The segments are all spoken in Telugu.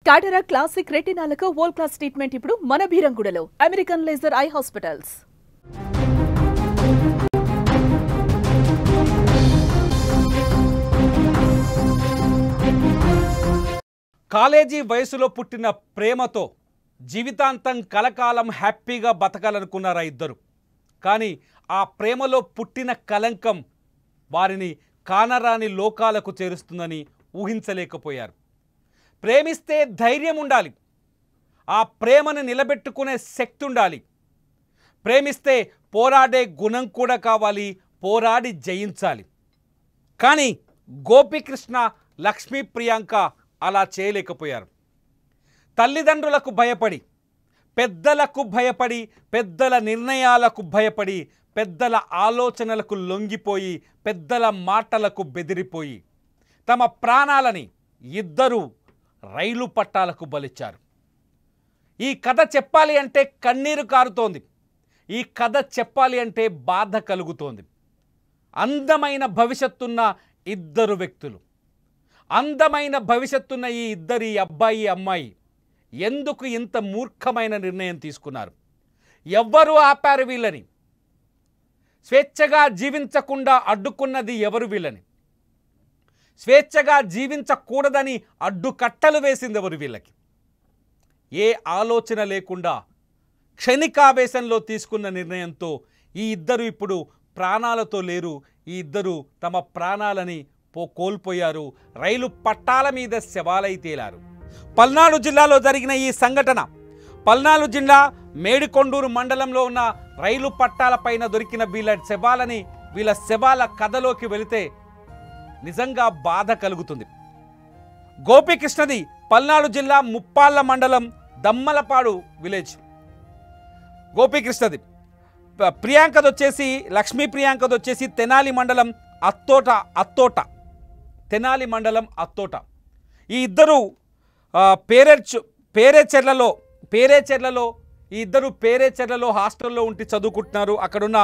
క్యాటరాక్ట్ క్లాసిక్ రెటినాలకు వరల్డ్ క్లాస్ ట్రీట్మెంట్ ఇప్పుడు మన బీరంగూడలో American laser eye hospitals. College వయసులో పుట్టిన ప్రేమతో జీవితాంతం కలకాలం హ్యాపీగా బతకాలనుకున్నారా ఇద్దరు. కానీ ఆ ప్రేమలో పుట్టిన కలంకం వారిని కానరాని లోకాలకు చేరుస్తుందని ఊహించలేకపోయారు. ప్రేమిస్తే ధైర్యం ఉండాలి, ఆ ప్రేమను నిలబెట్టుకునే శక్తి ఉండాలి. ప్రేమిస్తే పోరాడే గుణం కూడా కావాలి, పోరాడి జయించాలి. కానీ గోపికృష్ణ, లక్ష్మీ ప్రియాంక అలా చేయలేకపోయారు. తల్లిదండ్రులకు భయపడి, పెద్దలకు భయపడి, పెద్దల నిర్ణయాలకు భయపడి, పెద్దల ఆలోచనలకు లొంగిపోయి, పెద్దల మాటలకు బెదిరిపోయి తమ ప్రాణాలని ఇద్దరూ రైలు పట్టాలకు బలిచ్చారు. ఈ కథ చెప్పాలి అంటే కన్నీరు కారుతోంది. ఈ కథ చెప్పాలి అంటే బాధ కలుగుతోంది. అందమైన భవిష్యత్తున్న ఇద్దరు వ్యక్తులు, అందమైన భవిష్యత్తున్న ఈ ఇద్దరి అబ్బాయి అమ్మాయి ఎందుకు ఇంత మూర్ఖమైన నిర్ణయం తీసుకున్నారు? ఎవ్వరు ఆపారు వీళ్ళని? స్వేచ్ఛగా జీవించకుండా అడ్డుకున్నది ఎవరు వీళ్ళని? స్వేచ్ఛగా జీవించకూడదని అడ్డుకట్టలు వేసింది ఎవరు వీళ్ళకి? ఏ ఆలోచన లేకుండా క్షణికావేశంలో తీసుకున్న నిర్ణయంతో ఈ ఇద్దరు ఇప్పుడు ప్రాణాలతో లేరు. ఈ ఇద్దరు తమ ప్రాణాలని కోల్పోయారు. రైలు పట్టాల మీద శవాలై తేలారు. పల్నాడు జిల్లాలో జరిగిన ఈ సంఘటన, పల్నాడు జిల్లా మేడికొండూరు మండలంలో ఉన్న రైలు పట్టాలపైన దొరికిన వీళ్ళ శవాల కథలోకి వెళితే నిజంగా బాధ కలుగుతుంది. గోపికృష్ణది పల్నాడు జిల్లా ముప్పాళ్ళ మండలం దమ్మలపాడు విలేజ్. గోపికృష్ణది. ప్రియాంకది వచ్చేసి, లక్ష్మీ ప్రియాంకది వచ్చేసి తెనాలి మండలం తెనాలి మండలం అత్తోట. ఈ ఇద్దరు పేరేచెర్లలో ఈ ఇద్దరు పేరేచెర్లలో హాస్టల్లో ఉండి చదువుకుంటున్నారు. అక్కడున్న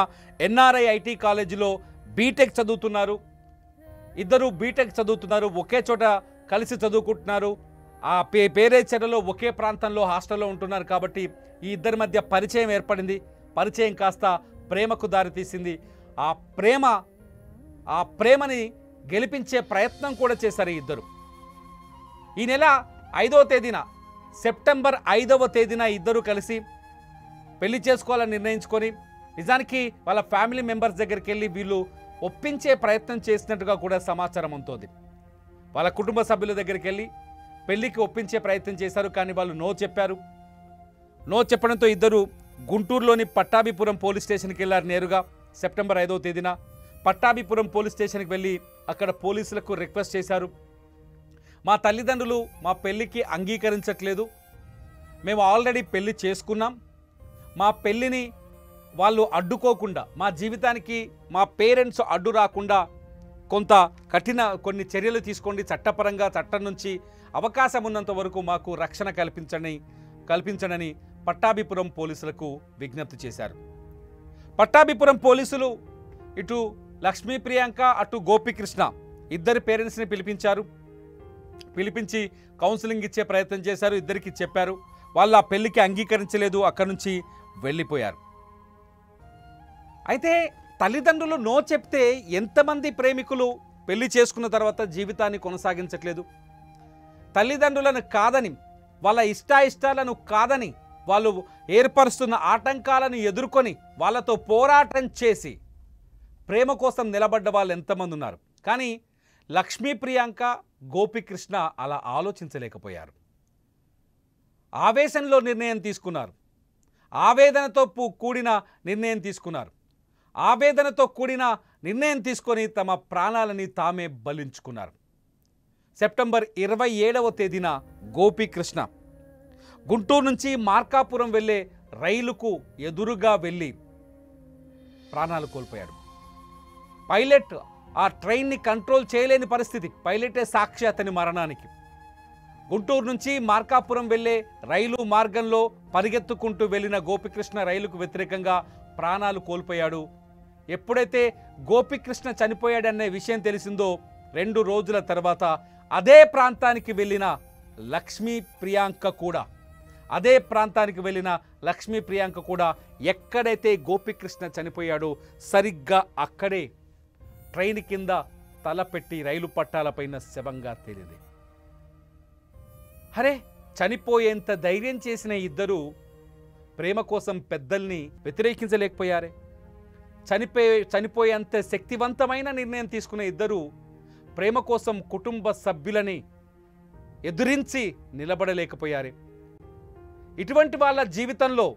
ఎన్ఆర్ఐ ఐటీ కాలేజీలో బీటెక్ చదువుతున్నారు. ఇద్దరు బీటెక్ చదువుతున్నారు, ఒకే చోట కలిసి చదువుకుంటున్నారు. ఆ పేరేచెర్లలో ఒకే ప్రాంతంలో హాస్టల్లో ఉంటున్నారు. కాబట్టి ఈ ఇద్దరి మధ్య పరిచయం ఏర్పడింది. పరిచయం కాస్త ప్రేమకు దారితీసింది. ఆ ప్రేమని గెలిపించే ప్రయత్నం కూడా చేశారు ఈ ఇద్దరు. ఈ నెల 5వ తేదీన, సెప్టెంబర్ 5వ తేదీన ఇద్దరు కలిసి పెళ్లి చేసుకోవాలని నిర్ణయించుకొని, నిజానికి వాళ్ళ ఫ్యామిలీ మెంబర్స్ దగ్గరికి వెళ్ళి వీళ్ళు ఒప్పించే ప్రయత్నం చేసినట్టుగా కూడా సమాచారం ఉంటుంది. వాళ్ళ కుటుంబ సభ్యుల దగ్గరికి వెళ్ళి పెళ్లికి ఒప్పించే ప్రయత్నం చేశారు. కానీ వాళ్ళు నో చెప్పారు. నో చెప్పడంతో ఇద్దరు గుంటూరులోని పట్టాభిపురం పోలీస్ స్టేషన్కి వెళ్ళారు. నేరుగా సెప్టెంబర్ 5వ తేదీన పట్టాభిపురం పోలీస్ స్టేషన్కి వెళ్ళి అక్కడ పోలీసులకు రిక్వెస్ట్ చేశారు. మా తల్లిదండ్రులు మా పెళ్ళికి అంగీకరించట్లేదు, మేము ఆల్రెడీ పెళ్ళి చేసుకున్నాం, మా పెళ్ళిని వాళ్ళు అడ్డుకోకుండా, మా జీవితానికి మా పేరెంట్స్ అడ్డు రాకుండా కొన్ని చర్యలు తీసుకోండి, చట్టపరంగా చట్టం నుంచి అవకాశం ఉన్నంత వరకు మాకు రక్షణ కల్పించడని పట్టాభిపురం పోలీసులకు విజ్ఞప్తి చేశారు. పట్టాభిపురం పోలీసులు ఇటు లక్ష్మీ ప్రియాంక, అటు గోపికృష్ణ ఇద్దరి పేరెంట్స్ని పిలిపించి కౌన్సిలింగ్ ఇచ్చే ప్రయత్నం చేశారు. ఇద్దరికి చెప్పారు. వాళ్ళు ఆ పెళ్లికి అంగీకరించలేదు, అక్కడి నుంచి వెళ్ళిపోయారు. అయితే తల్లిదండ్రులు నో చెప్తే ఎంతమంది ప్రేమికులు పెళ్లి చేసుకున్న తర్వాత జీవితాన్ని కొనసాగించట్లేదు? తల్లిదండ్రులను కాదని, వాళ్ళ ఇష్టాలను కాదని, వాళ్ళు ఏర్పరుస్తున్న ఆటంకాలను ఎదుర్కొని వాళ్ళతో పోరాటం చేసి ప్రేమ కోసం నిలబడ్డ వాళ్ళు ఎంతమంది ఉన్నారు? కానీ లక్ష్మీ ప్రియాంక, గోపికృష్ణ అలా ఆలోచించలేకపోయారు. ఆవేశంలో నిర్ణయం తీసుకున్నారు. ఆవేదనతో కూడిన నిర్ణయం తీసుకున్నారు. ఆవేదనతో కూడిన నిర్ణయం తీసుకొని తమ ప్రాణాలని తామే బలించుకున్నారు. సెప్టెంబర్ 27వ తేదీన గోపికృష్ణ గుంటూరు నుంచి మార్కాపురం వెళ్ళే రైలుకు ఎదురుగా వెళ్ళి ప్రాణాలు కోల్పోయాడు. పైలట్ ఆ ట్రైన్ని కంట్రోల్ చేయలేని పరిస్థితి. పైలటే సాక్షి అతని మరణానికి. గుంటూరు నుంచి మార్కాపురం వెళ్ళే రైలు మార్గంలో పరిగెత్తుకుంటూ వెళ్ళిన గోపికృష్ణ రైలుకు వ్యతిరేకంగా ప్రాణాలు కోల్పోయాడు. ఎప్పుడైతే గోపికృష్ణ చనిపోయాడనే విషయం తెలిసిందో 2 రోజుల తర్వాత అదే ప్రాంతానికి వెళ్ళిన లక్ష్మీ ప్రియాంక కూడా, అదే ప్రాంతానికి వెళ్ళిన లక్ష్మీ ప్రియాంక కూడా ఎక్కడైతే గోపికృష్ణ చనిపోయాడో సరిగ్గా అక్కడే ట్రైన్ కింద తలపెట్టి రైలు పట్టాలపైన శవంగా తేలింది. అరే, చనిపోయేంత ధైర్యం చేసిన ఇద్దరు ప్రేమ కోసం పెద్దల్ని వ్యతిరేకించలేకపోయారే. చనిపోయేంత శక్తివంతమైన నిర్ణయం తీసుకునే ఇద్దరు ప్రేమ కోసం కుటుంబ సభ్యులని ఎదురించి నిలబడలేకపోయారే. ఇటువంటి వాళ్ళ జీవితంలో,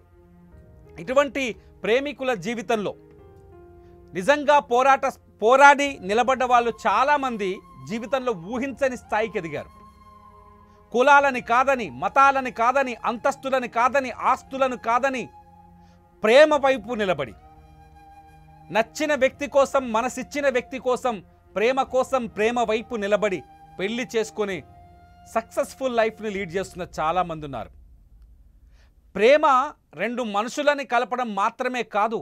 ఇటువంటి ప్రేమికుల జీవితంలో నిజంగా పోరాడి నిలబడ్డ వాళ్ళు చాలామంది జీవితంలో ఊహించని స్థాయికి ఎదిగారు. కులాలని కాదని, మతాలని కాదని, అంతస్తులని కాదని, ఆస్తులను కాదని ప్రేమ వైపు నిలబడి, నచ్చిన వ్యక్తి కోసం, మనసిచ్చిన వ్యక్తి కోసం, ప్రేమ వైపు నిలబడి పెళ్లి చేసుకొని సక్సెస్ఫుల్ లైఫ్ని లీడ్ చేస్తున్న చాలామంది ఉన్నారు. ప్రేమ రెండు మనుషులని కలపడం మాత్రమే కాదు,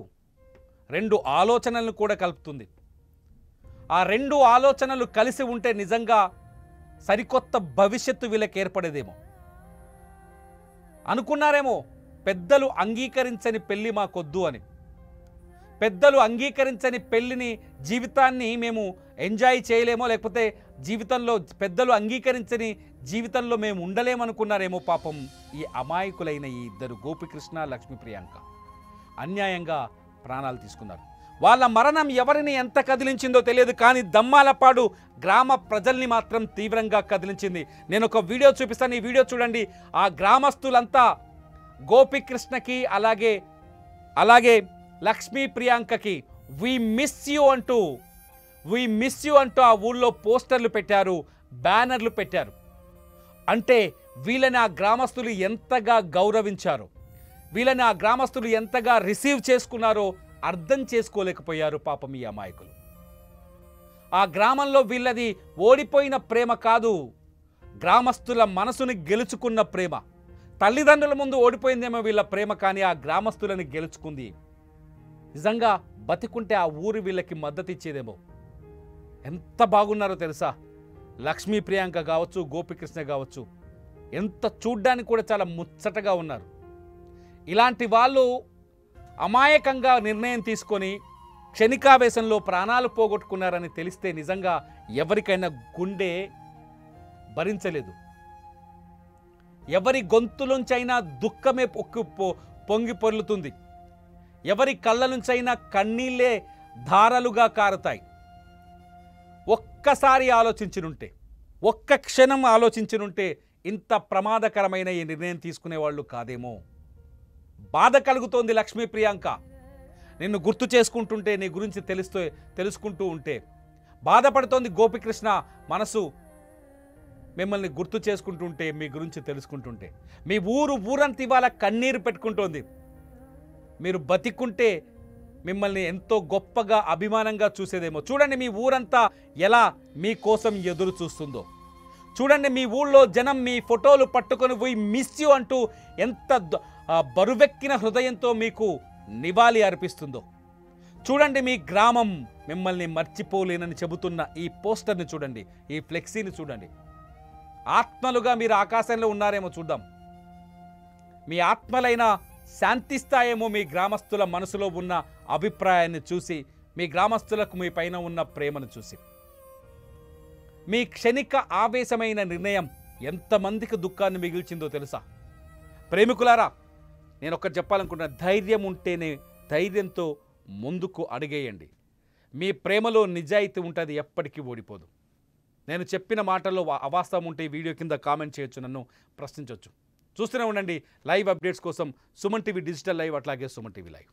రెండు ఆలోచనలను కూడా కలుపుతుంది. ఆ రెండు ఆలోచనలు కలిసి ఉంటే నిజంగా సరికొత్త భవిష్యత్తు వీళ్ళకి ఏర్పడేదేమో. అనుకున్నారేమో పెద్దలు అంగీకరించని పెళ్లి మాకొద్దు అని. పెద్దలు అంగీకరించని పెళ్లిని, జీవితాన్ని మేము ఎంజాయ్ చేయలేమో, లేకపోతే జీవితంలో పెద్దలు అంగీకరించని జీవితంలో మేము ఉండలేమనుకున్నారేమో. పాపం ఈ అమాయకులైన ఈ ఇద్దరు గోపికృష్ణ, లక్ష్మీ ప్రియాంక అన్యాయంగా ప్రాణాలు తీసుకున్నారు. వాళ్ళ మరణం ఎవరిని ఎంత కదిలించిందో తెలియదు, కానీ దమ్మాలపాడు గ్రామ ప్రజల్ని మాత్రం తీవ్రంగా కదిలించింది. నేను ఒక వీడియో చూపిస్తాను, ఈ వీడియో చూడండి. ఆ గ్రామస్తులంతా గోపికృష్ణకి అలాగే లక్ష్మీ ప్రియాంకకి వి మిస్ యూ అంటూ ఆ ఊళ్ళో పోస్టర్లు పెట్టారు, బ్యానర్లు పెట్టారు. అంటే వీళ్ళని ఆ గ్రామస్తులు ఎంతగా గౌరవించారో, వీళ్ళని ఆ గ్రామస్తులు ఎంతగా రిసీవ్ చేసుకున్నారో అర్థం చేసుకోలేకపోయారు పాపం ఈ అమాయకులు. ఆ గ్రామంలో వీళ్ళది ఓడిపోయిన ప్రేమ కాదు, గ్రామస్తుల మనసుని గెలుచుకున్న ప్రేమ. తల్లిదండ్రుల ముందు ఓడిపోయిందేమో వీళ్ళ ప్రేమ, కానీ ఆ గ్రామస్తులని గెలుచుకుంది. నిజంగా బతికుంటే ఆ ఊరు వీళ్ళకి మద్దతు ఇచ్చేదేమో. ఎంత బాగున్నారో తెలుసా, లక్ష్మీ ప్రియాంక కావచ్చు, గోపికృష్ణ కావచ్చు, ఎంత చూడ్డానికి కూడా చాలా ముచ్చటగా ఉన్నారు. ఇలాంటి వాళ్ళు అమాయకంగా నిర్ణయం తీసుకొని క్షణికావేశంలో ప్రాణాలు పోగొట్టుకున్నారని తెలిస్తే నిజంగా ఎవరికైనా గుండె భరించలేదు. ఎవరి గొంతులోంచైనా దుఃఖమే పొంగి పొర్లుతుంది. ఎవరి కళ్ళ నుంచైనా కన్నీళ్ళే ధారలుగా కారుతాయి. ఒక్కసారి ఆలోచించినుంటే, ఒక్క క్షణం ఆలోచించినుంటే ఇంత ప్రమాదకరమైన ఈ నిర్ణయం తీసుకునేవాళ్ళు కాదేమో. బాధ కలుగుతోంది లక్ష్మీ ప్రియాంక. నిన్ను గుర్తు చేసుకుంటుంటే, నీ గురించి తెలుసుకుంటూ ఉంటే బాధపడుతోంది గోపికృష్ణ మనసు. మిమ్మల్ని గుర్తు చేసుకుంటుంటే, మీ గురించి తెలుసుకుంటుంటే మీ ఊరంతా ఇవాళ కన్నీరు పెట్టుకుంటోంది. మీరు బతికుంటే మిమ్మల్ని ఎంతో గొప్పగా, అభిమానంగా చూసేదేమో. చూడండి మీ ఊరంతా ఎలా మీకోసం ఎదురు చూస్తుందో. చూడండి మీ ఊళ్ళో జనం మీ ఫోటోలు పట్టుకొని పోయి మిస్ యూ అంటూ ఎంత బరువెక్కిన హృదయంతో మీకు నివాళి అర్పిస్తుందో. చూడండి మీ గ్రామం మిమ్మల్ని మర్చిపోలేనని చెబుతున్న ఈ పోస్టర్ని చూడండి, ఈ ఫ్లెక్సీని చూడండి. ఆత్మలుగా మీరు ఆకాశంలో ఉన్నారేమో చూద్దాం. మీ ఆత్మలైనా శాంతిస్తాయేమో మీ గ్రామస్తుల మనసులో ఉన్న అభిప్రాయాన్ని చూసి, మీ గ్రామస్తులకు మీ పైన ఉన్న ప్రేమను చూసి. మీ క్షణిక ఆవేశమైన నిర్ణయం ఎంతమందికి దుఃఖాన్ని మిగిల్చిందో తెలుసా? ప్రేమికులారా, నేను ఒకటి చెప్పాలనుకుంటున్నా, ధైర్యం ఉంటేనే ధైర్యంతో ముందుకు అడిగేయండి. మీ ప్రేమలో నిజాయితీ ఉంటుంది, ఎప్పటికీ ఓడిపోదు. నేను చెప్పిన మాటల్లో అవాస్తవం ఉంటే ఈ వీడియో కింద కామెంట్ చేయొచ్చు, నన్ను ప్రశ్నించవచ్చు. చూస్తూనే ఉండండి లైవ్ అప్డేట్స్ కోసం సుమన్ టీవీ డిజిటల్ లైవ్, అట్లాగే సుమన్ టీవీ లైవ్.